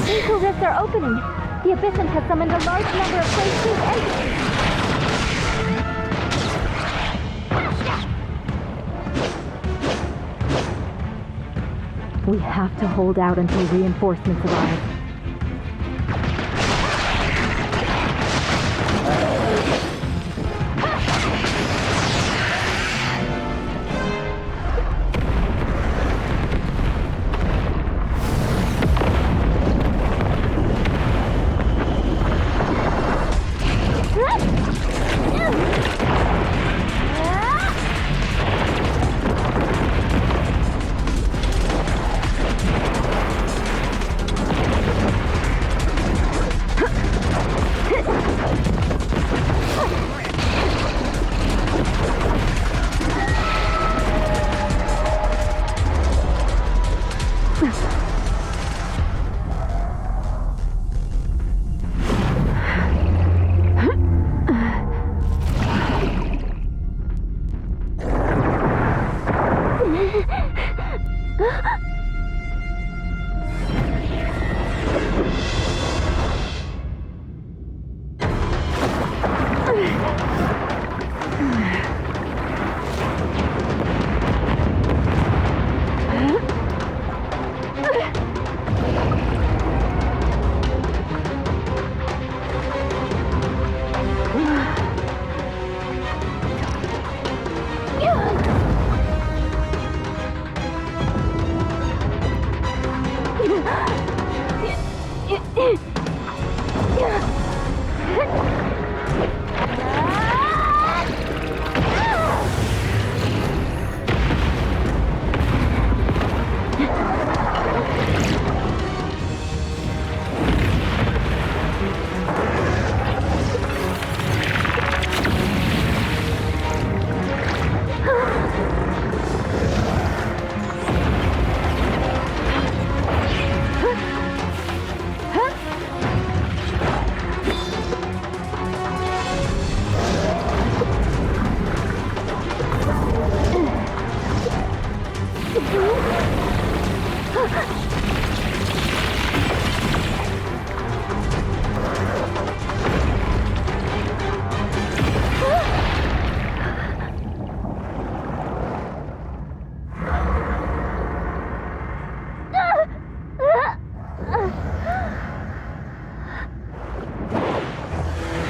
Ancient rifts are opening. The Abyssant has summoned a large number of Place entities. We have to hold out until reinforcements arrive.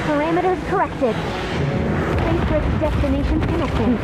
Parameters corrected. Space Rift destination connected.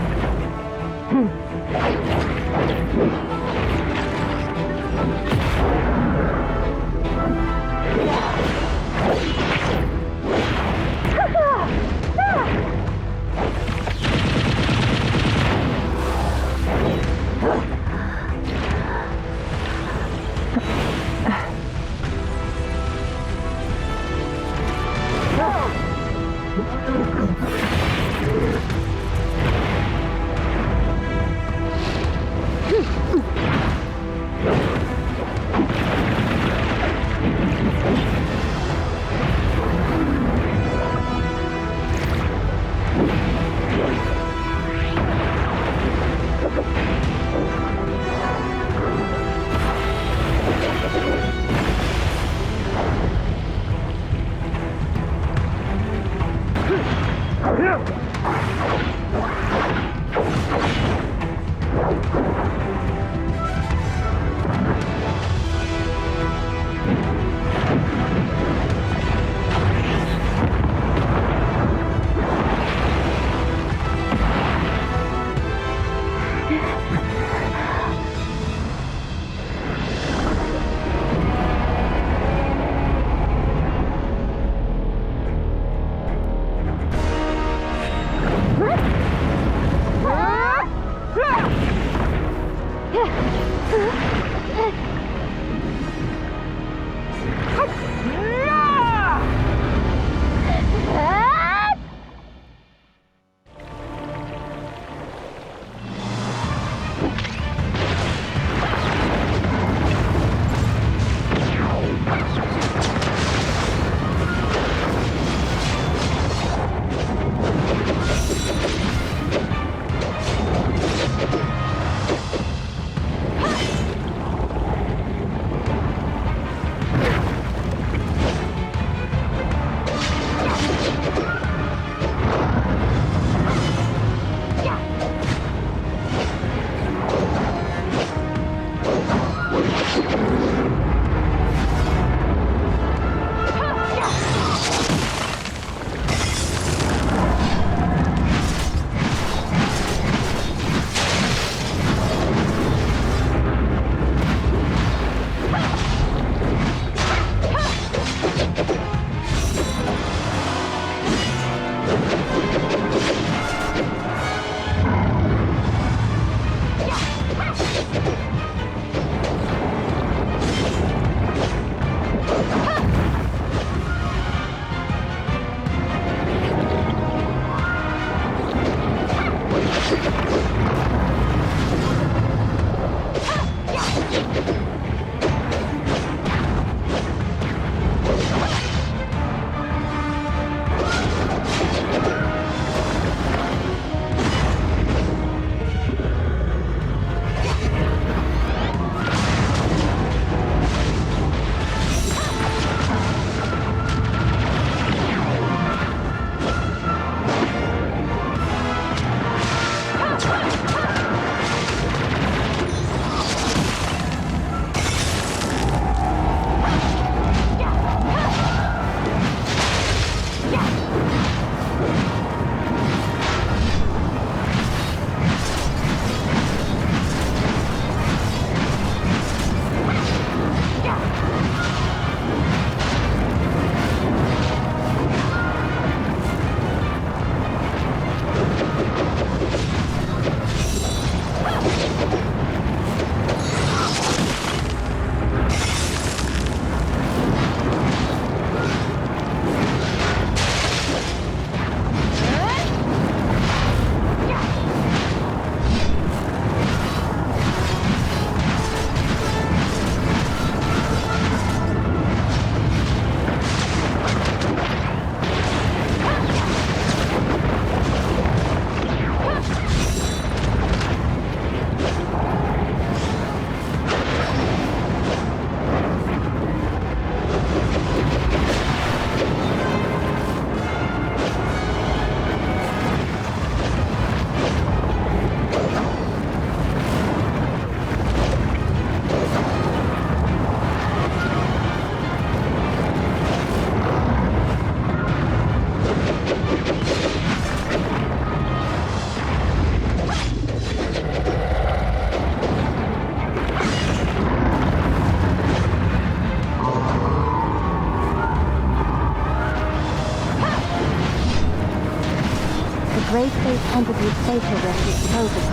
Gray space entity's facial rift is closing.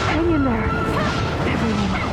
Hang in there, everyone.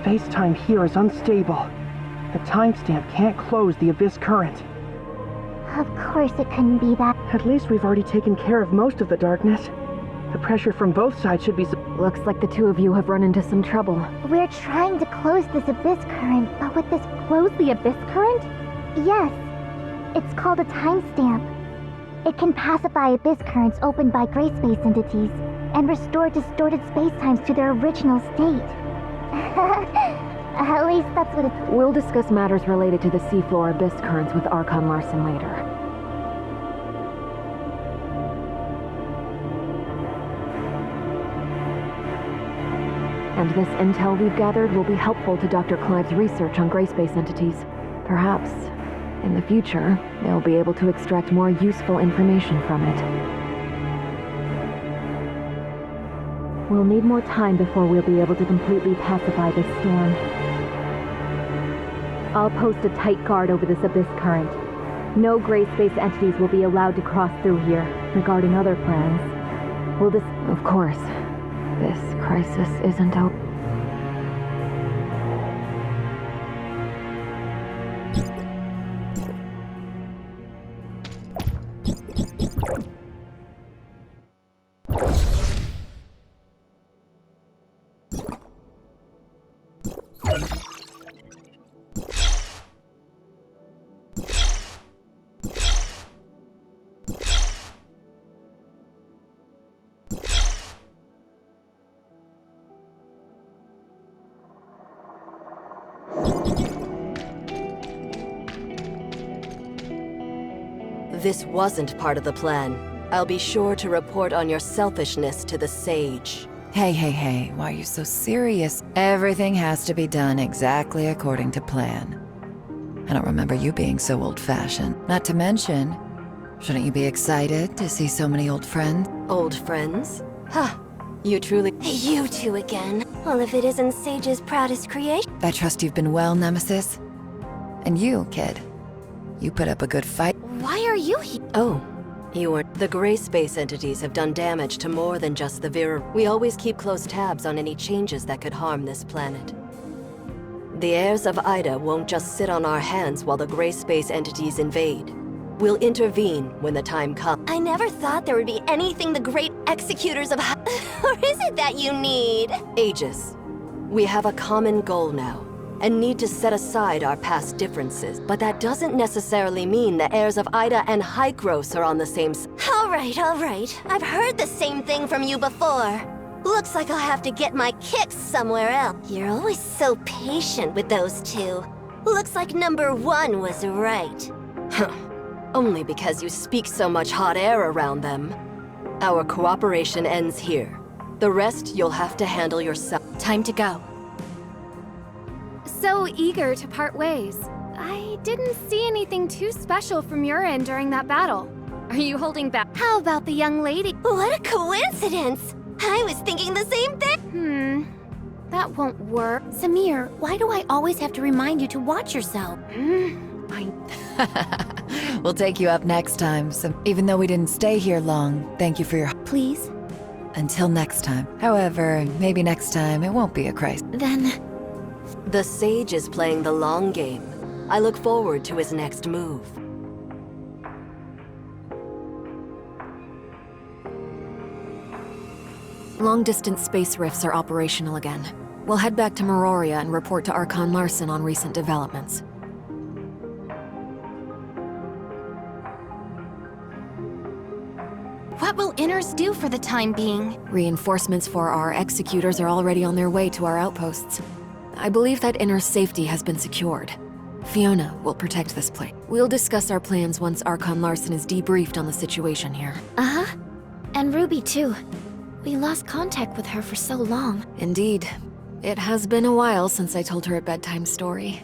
Space-time here is unstable. The timestamp can't close the abyss current. Of course it couldn't be that. At least we've already taken care of most of the darkness. The pressure from both sides should be... Looks like the two of you have run into some trouble. We're trying to close this abyss current, but with this... Close the abyss current? Yes. It's called a timestamp. It can pacify abyss currents opened by gray space entities and restore distorted spacetimes to their original state. At least that's what it's... We'll discuss matters related to the seafloor abyss currents with Archon Larson later. And this intel we've gathered will be helpful to Dr. Clive's research on gray space entities. Perhaps, in the future, they'll be able to extract more useful information from it. We'll need more time before we'll be able to completely pacify this storm. I'll post a tight guard over this abyss current. No gray space entities will be allowed to cross through here. Regarding other plans, Of course, this crisis isn't over. This wasn't part of the plan. I'll be sure to report on your selfishness to the Sage. Hey, why are you so serious? Everything has to be done exactly according to plan. I don't remember you being so old-fashioned. Not to mention, shouldn't you be excited to see so many old friends? Old friends? Huh. You truly... You two again. Well, if it isn't Sage's proudest creation... I trust you've been well, Nemesis. And you, kid. You put up a good fight. Why are you here? Oh, you weren't. The gray space entities have done damage to more than just the Vera. We always keep close tabs on any changes that could harm this planet. The heirs of Ida won't just sit on our hands while the gray space entities invade. We'll intervene when the time comes. I never thought there would be anything the great executors of... Or is it that you need? Aegis. We have a common goal now, and need to set aside our past differences. But that doesn't necessarily mean the heirs of Ida and Hykros are on the same side. All right. I've heard the same thing from you before. Looks like I'll have to get my kicks somewhere else. You're always so patient with those two. Looks like number one was right. Only because you speak so much hot air around them. Our cooperation ends here. The rest you'll have to handle yourself. Time to go. So eager to part ways. I didn't see anything too special from your end during that battle. Are you holding back? How about the young lady? What a coincidence! I was thinking the same thing! That won't work. Samir, why do I always have to remind you to watch yourself? We'll take you up next time, so even though we didn't stay here long, thank you for your... Please? Until next time. However, maybe next time it won't be a crisis. Then... The Sage is playing the long game. I look forward to his next move. Long-distance space rifts are operational again. We'll head back to Meroria and report to Archon Larson on recent developments. What will Inners do for the time being? Reinforcements for our executors are already on their way to our outposts. I believe that Inner's safety has been secured. Fiona will protect this place. We'll discuss our plans once Archon Larson is debriefed on the situation here. Uh-huh. And Ruby, too. We lost contact with her for so long. Indeed. It has been a while since I told her a bedtime story.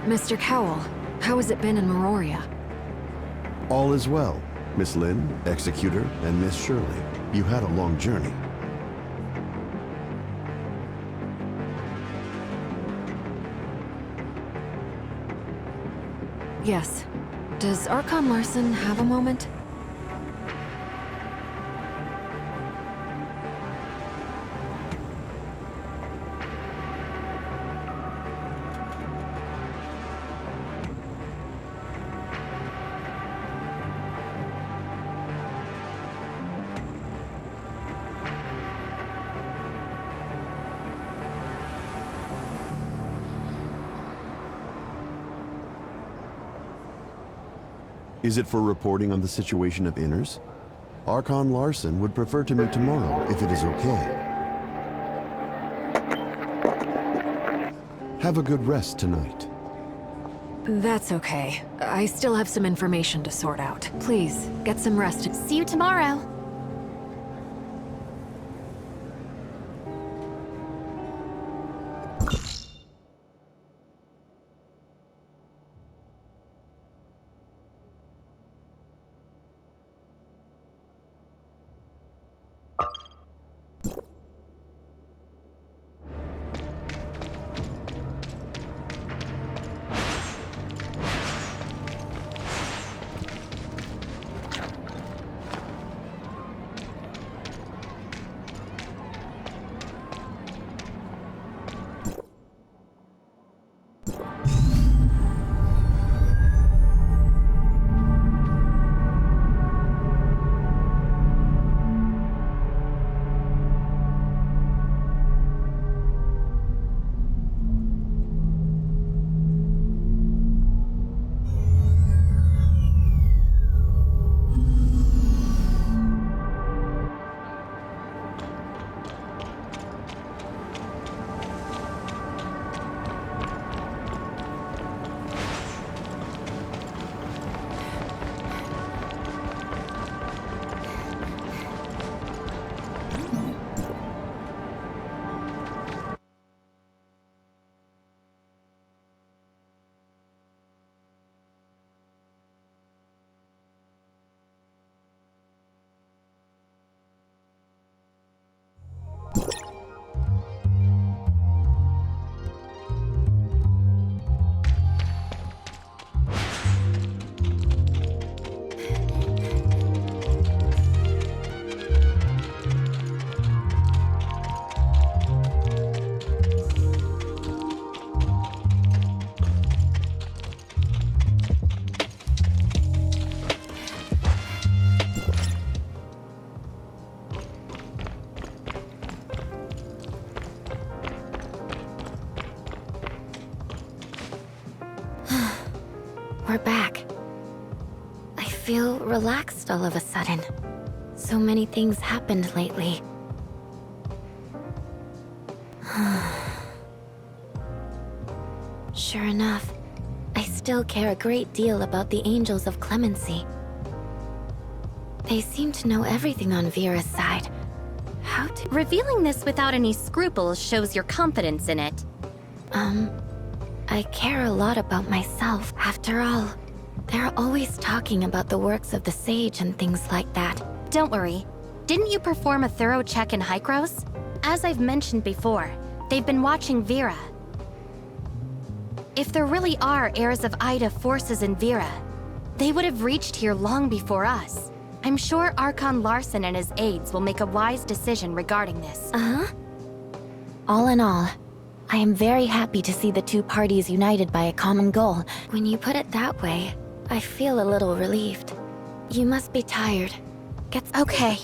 Mr. Cowell, how has it been in Meroria? All is well, Miss Lynn, Executor, and Miss Shirley. You had a long journey. Yes. Does Archon Larson have a moment? Is it for reporting on the situation of Inners? Archon Larson would prefer to meet tomorrow, if it is okay. Have a good rest tonight. That's okay. I still have some information to sort out. Please, get some rest. See you tomorrow. We're back. I feel relaxed all of a sudden. So many things happened lately. Sure enough, I still care a great deal about the Angels of Clemency. They seem to know everything on Vera's side. How to— Revealing this without any scruples shows your confidence in it. I care a lot about myself. After all, they're always talking about the works of the sage and things like that. Don't worry. Didn't you perform a thorough check in Hykros? As I've mentioned before, they've been watching Vera. If there really are heirs of Ida forces in Vera, they would have reached here long before us. I'm sure Archon Larson and his aides will make a wise decision regarding this. All in all, I am very happy to see the two parties united by a common goal. When you put it that way, I feel a little relieved. You must be tired. Okay.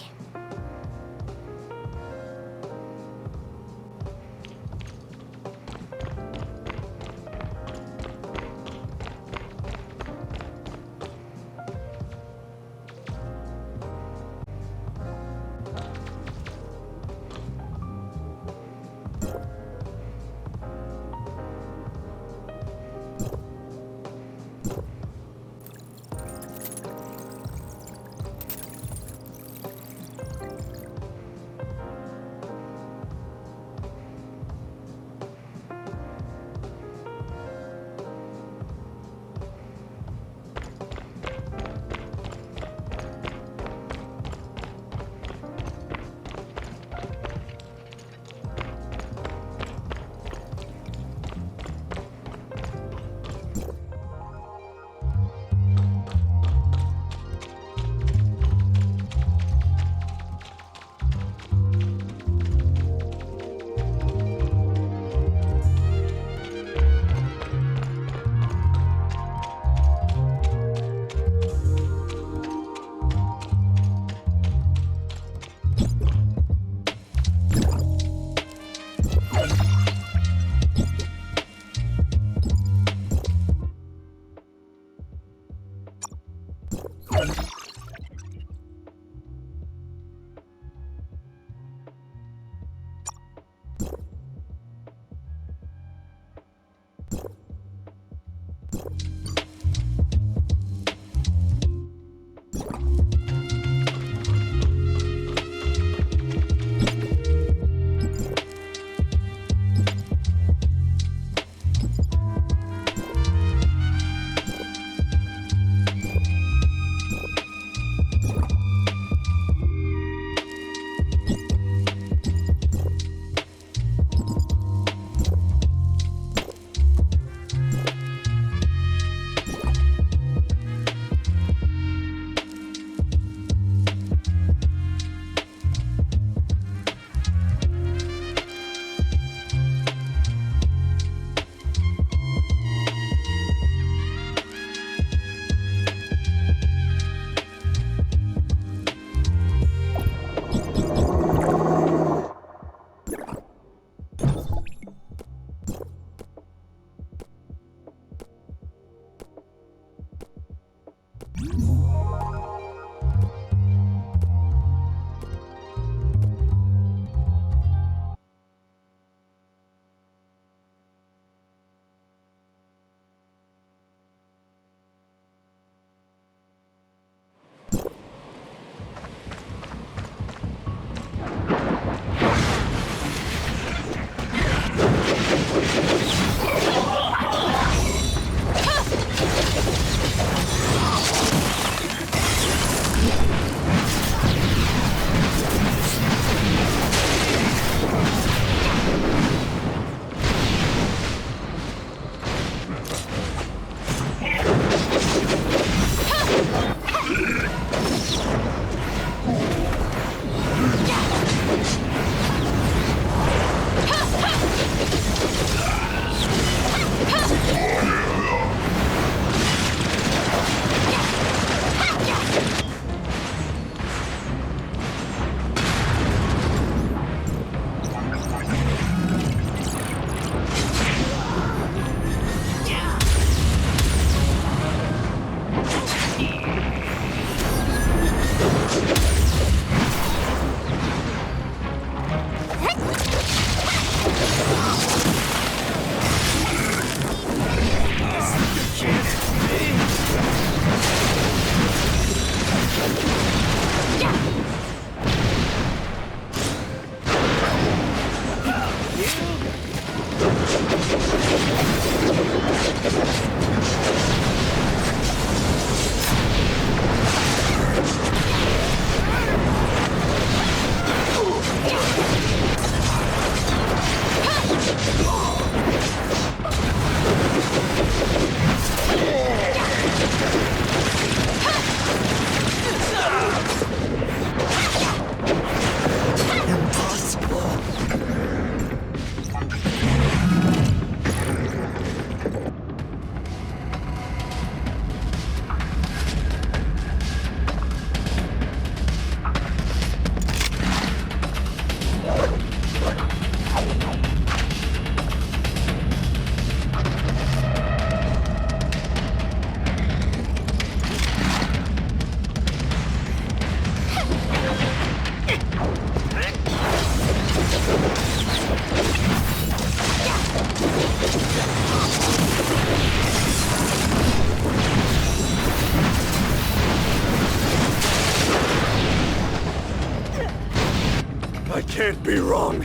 can't be wrong.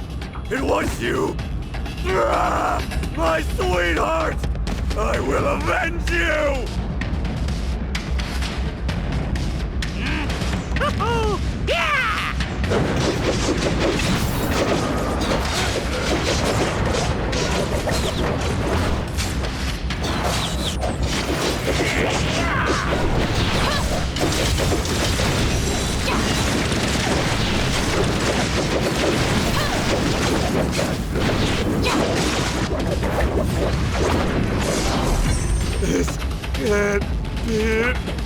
It was you! Ah, my sweetheart! I will avenge you! Yeah! This can't be...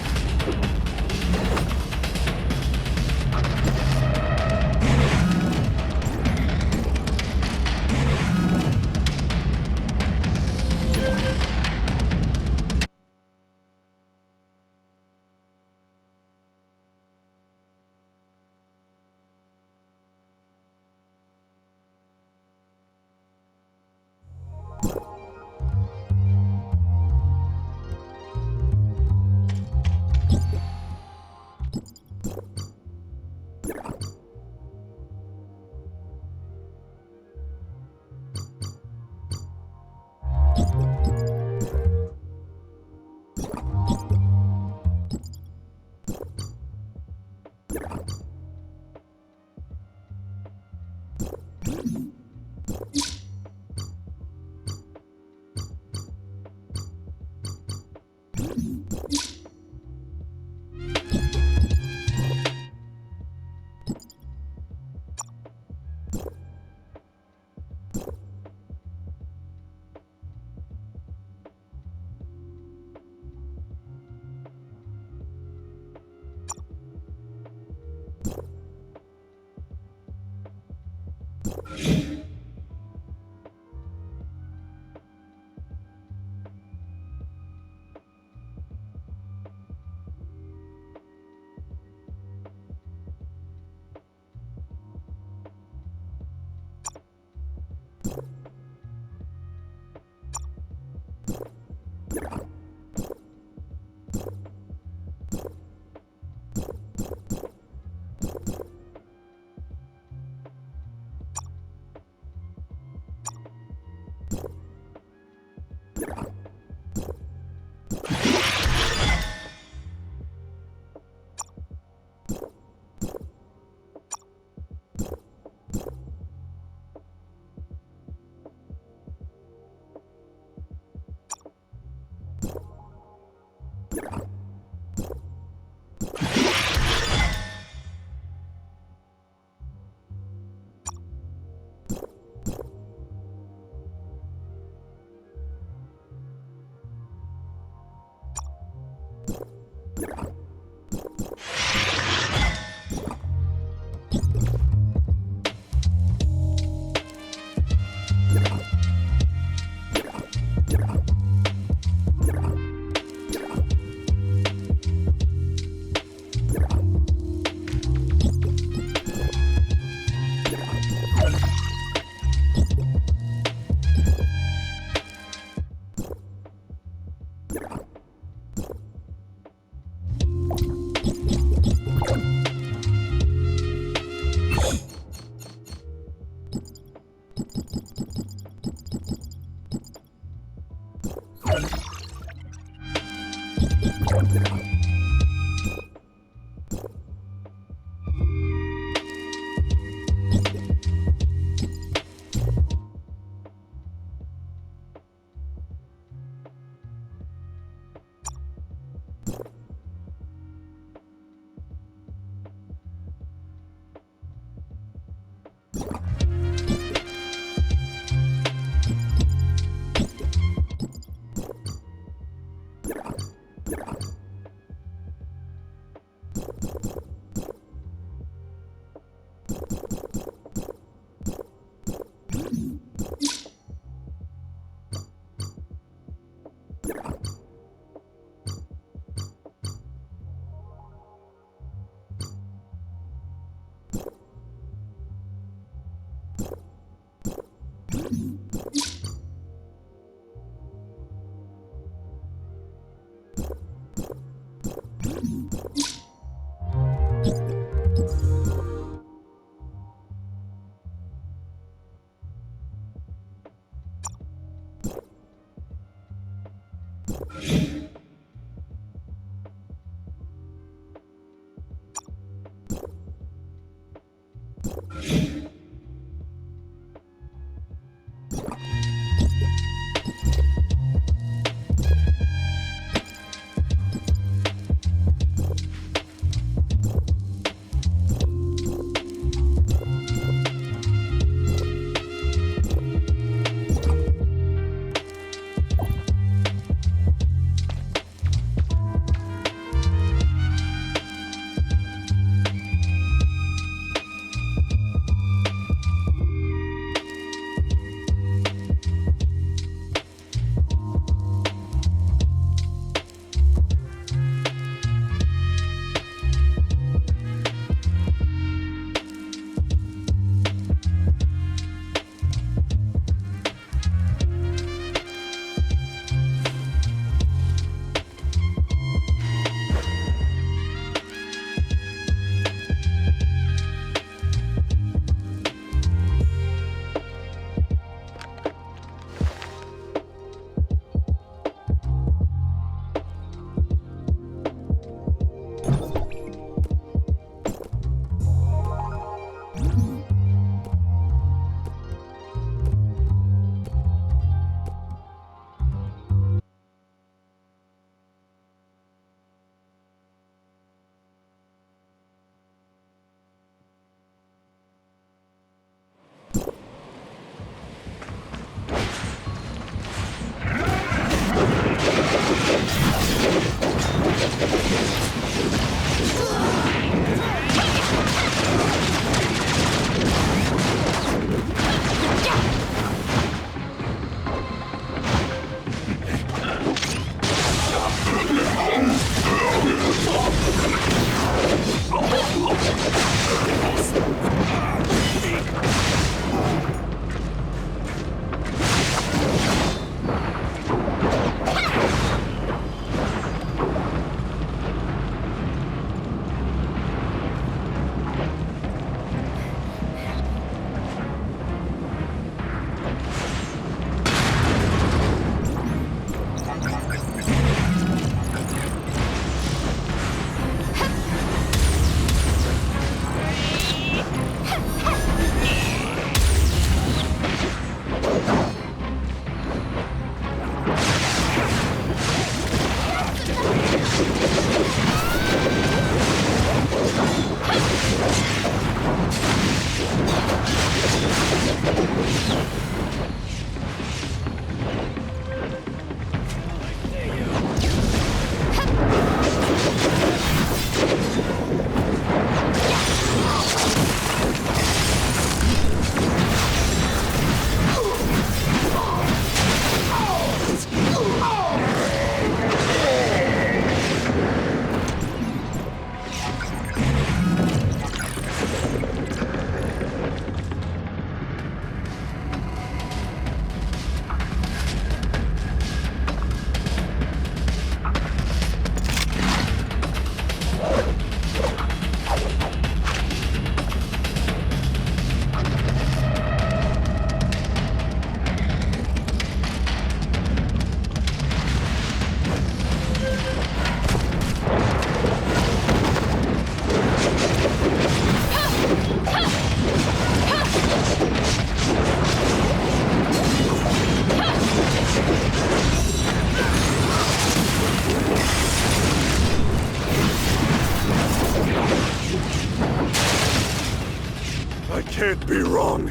can't be wrong.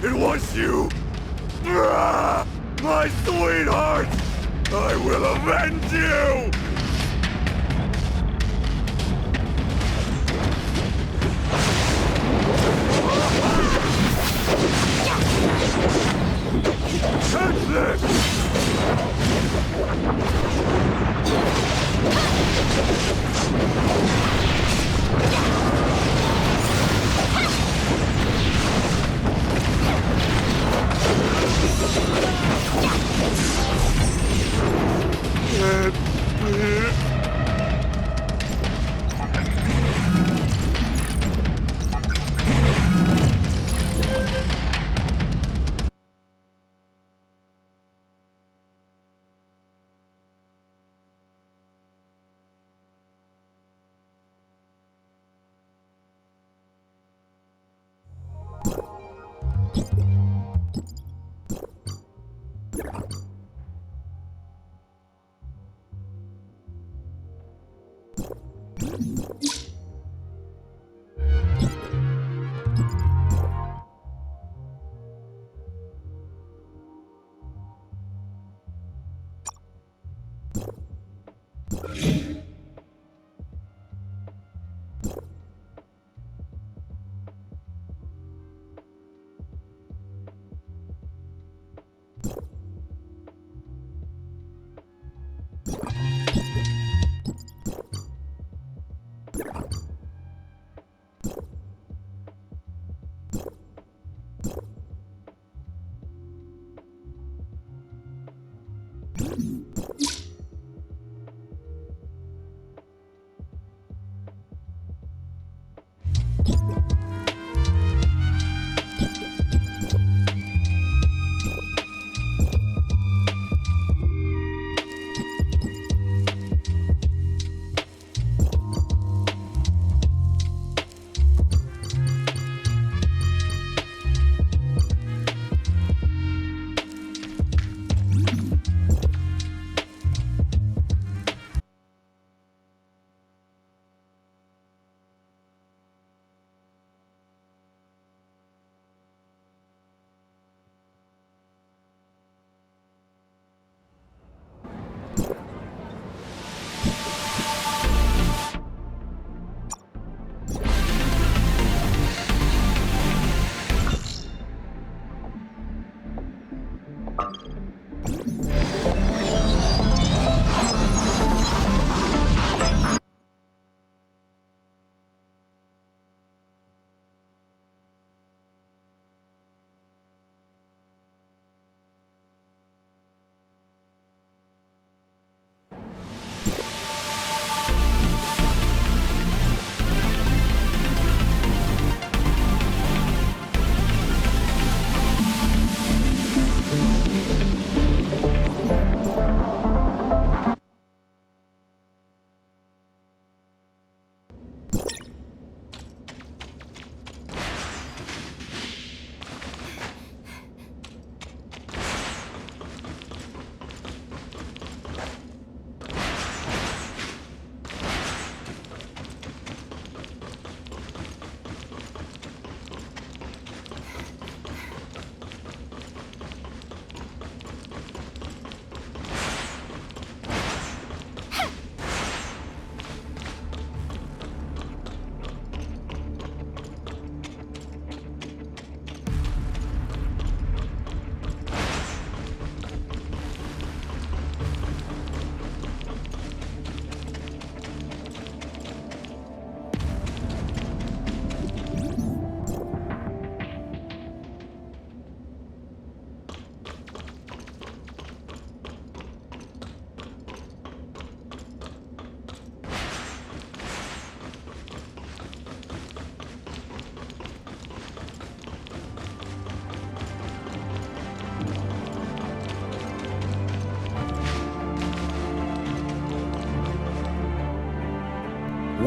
It was you. Ah, my sweetheart! I will avenge you! Take this!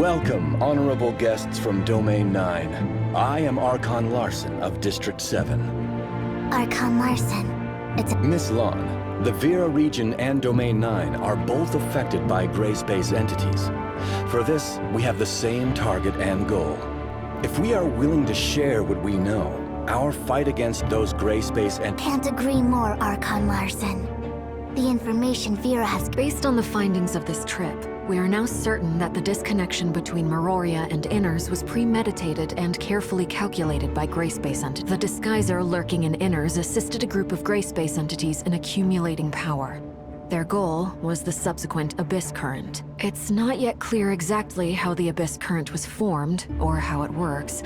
Welcome, honorable guests from Domain 9. I am Archon Larson of District 7. Archon Larson. It's a... Miss Lon, the Vera region and Domain 9 are both affected by gray space entities. For this, we have the same target and goal. If we are willing to share what we know, our fight against those gray space entities... Can't agree more, Archon Larson. The information Vera has... Based on the findings of this trip, we are now certain that the disconnection between Meroria and Inners was premeditated and carefully calculated by gray space entities. The disguiser lurking in Inners assisted a group of gray space entities in accumulating power. Their goal was the subsequent Abyss Current. It's not yet clear exactly how the Abyss Current was formed, or how it works,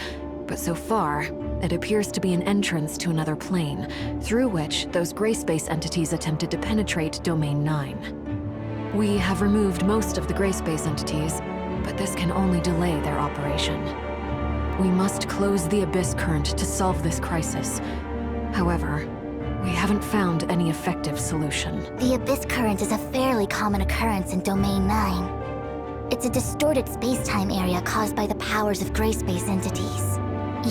but so far, it appears to be an entrance to another plane, through which those gray space entities attempted to penetrate Domain 9. We have removed most of the gray space entities, but this can only delay their operation. We must close the Abyss Current to solve this crisis. However, we haven't found any effective solution. The Abyss Current is a fairly common occurrence in Domain 9. It's a distorted space-time area caused by the powers of gray space entities.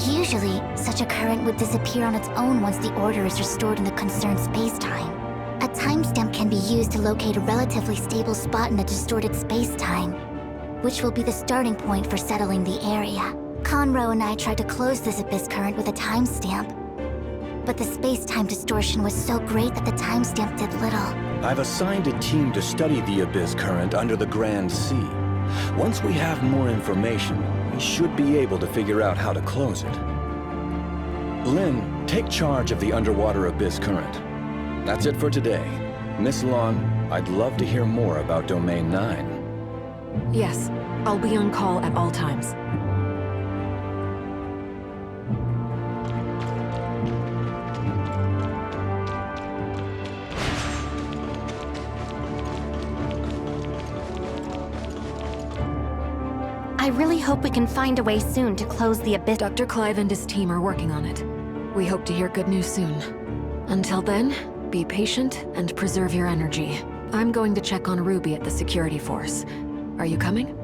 Usually, such a current would disappear on its own once the order is restored in the concerned space-time. A timestamp can be used to locate a relatively stable spot in a distorted space-time. which will be the starting point for settling the area. Conroe and I tried to close this abyss current with a timestamp, but the space-time distortion was so great that the timestamp did little. I've assigned a team to study the abyss current under the Grand Sea. Once we have more information, we should be able to figure out how to close it. Lynn, take charge of the underwater abyss current. That's it for today. Miss Long, I'd love to hear more about Domain 9. Yes, I'll be on call at all times. I really hope we can find a way soon to close the abyss. Dr. Clive and his team are working on it. We hope to hear good news soon. Until then, be patient and preserve your energy. I'm going to check on Ruby at the security force. Are you coming?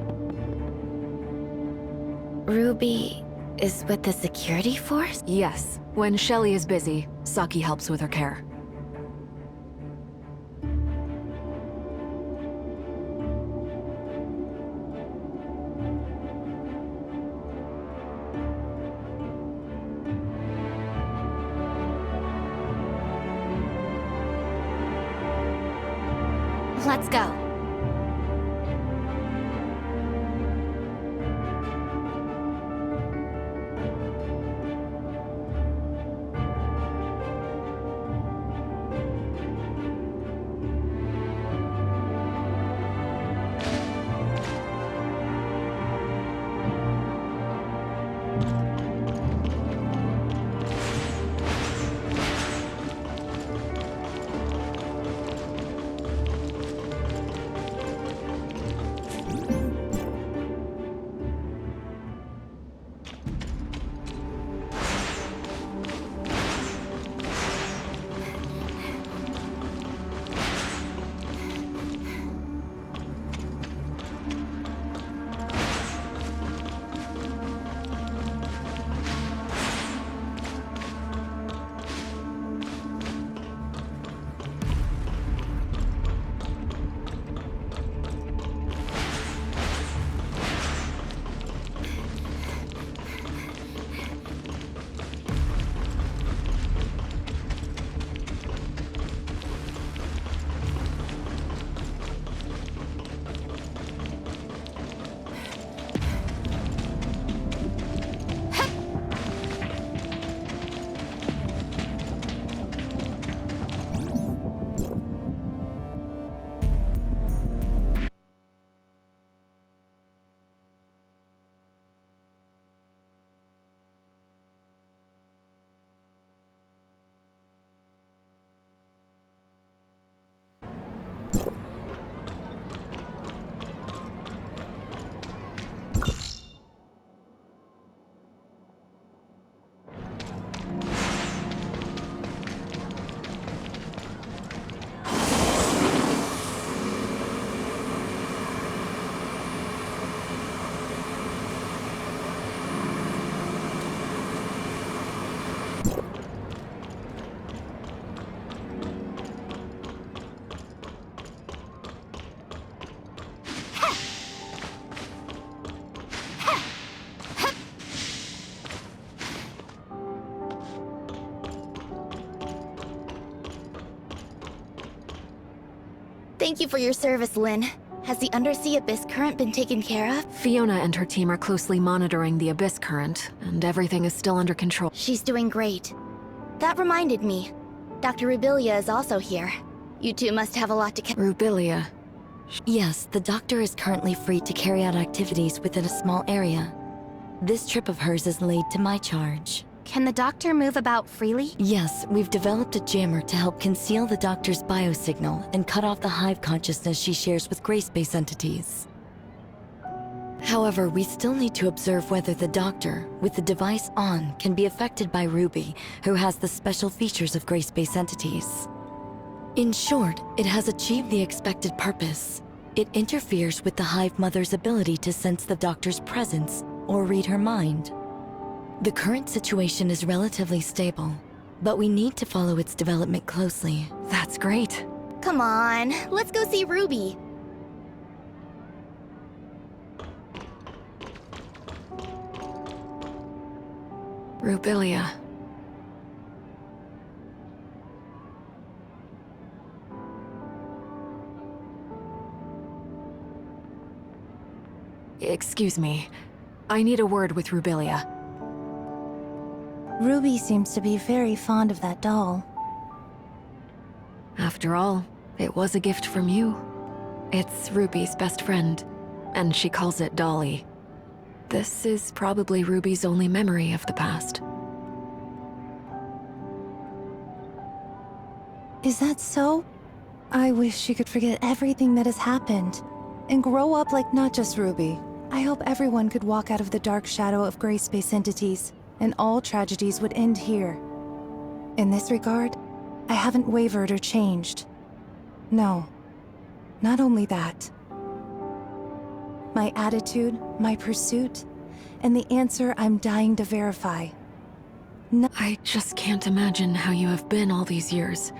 Ruby is with the security force? Yes. When Shelly is busy, Saki helps with her care. Let's go. Thank you for your service, Lynn. Has the undersea abyss current been taken care of? Fiona and her team are closely monitoring the abyss current, and everything is still under control. She's doing great. That reminded me. Dr. Rubilia is also here. You two must have a lot to Rubilia. Yes, the doctor is currently free to carry out activities within a small area. This trip of hers is laid to my charge. Can the doctor move about freely? Yes, we've developed a jammer to help conceal the doctor's biosignal and cut off the hive consciousness she shares with gray space entities. However, we still need to observe whether the doctor, with the device on, can be affected by Ruby, who has the special features of gray space entities. In short, it has achieved the expected purpose. It interferes with the hive mother's ability to sense the doctor's presence or read her mind. The current situation is relatively stable, but we need to follow its development closely. That's great. Come on, let's go see Ruby. Rubilia. Excuse me. I need a word with Rubilia. Ruby seems to be very fond of that doll. After all, it was a gift from you. It's Ruby's best friend, and she calls it Dolly. This is probably Ruby's only memory of the past. Is that so? I wish she could forget everything that has happened and grow up like not just Ruby. I hope everyone could walk out of the dark shadow of gray space entities, and all tragedies would end here. In this regard, I haven't wavered or changed. No, not only that. My attitude, my pursuit, and the answer I'm dying to verify. I just can't imagine how you have been all these years.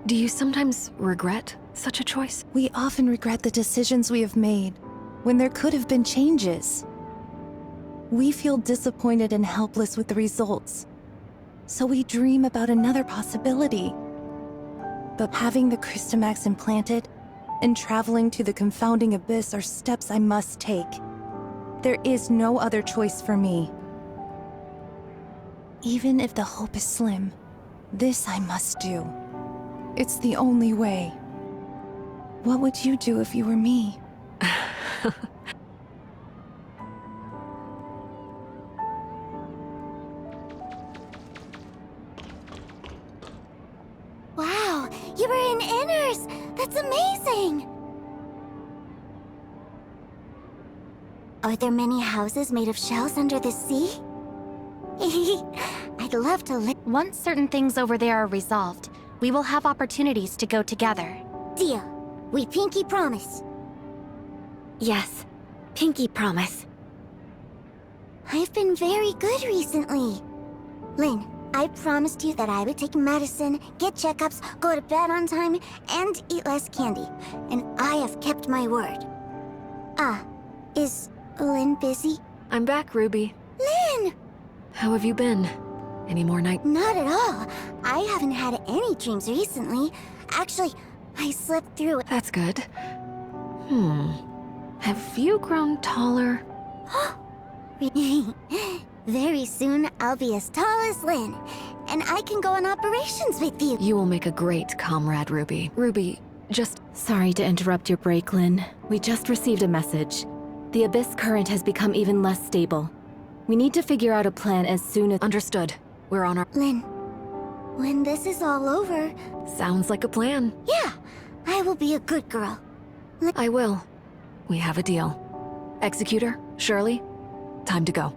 Do you sometimes regret such a choice? We often regret the decisions we have made, when there could have been changes. We feel disappointed and helpless with the results, so we dream about another possibility. But having the Crystamax implanted and traveling to the confounding abyss are steps I must take. There is no other choice for me. Even if the hope is slim, this I must do. It's the only way. What would you do if you were me? Wow, you were in Inners! That's amazing! Are there many houses made of shells under the sea? I'd love to live. Once certain things over there are resolved, we will have opportunities to go together. Deal. We pinky promise. Yes, pinky promise. I've been very good recently. Lynn, I promised you that I would take medicine, get checkups, go to bed on time, and eat less candy. And I have kept my word. Is Lynn busy? I'm back, Ruby. Lynn! How have you been? Any more night? Not at all. I haven't had any dreams recently. Actually, I slept through it. That's good. Have you grown taller? Very soon, I'll be as tall as Lynn, and I can go on operations with you. You will make a great comrade, Ruby. Ruby, just... Sorry to interrupt your break, Lynn. We just received a message. The Abyss current has become even less stable. We need to figure out a plan as soon as... Understood. We're on our... Lynn, when this is all over... Sounds like a plan. Yeah, I will be a good girl. I will. We have a deal. Executor, Shirley, time to go.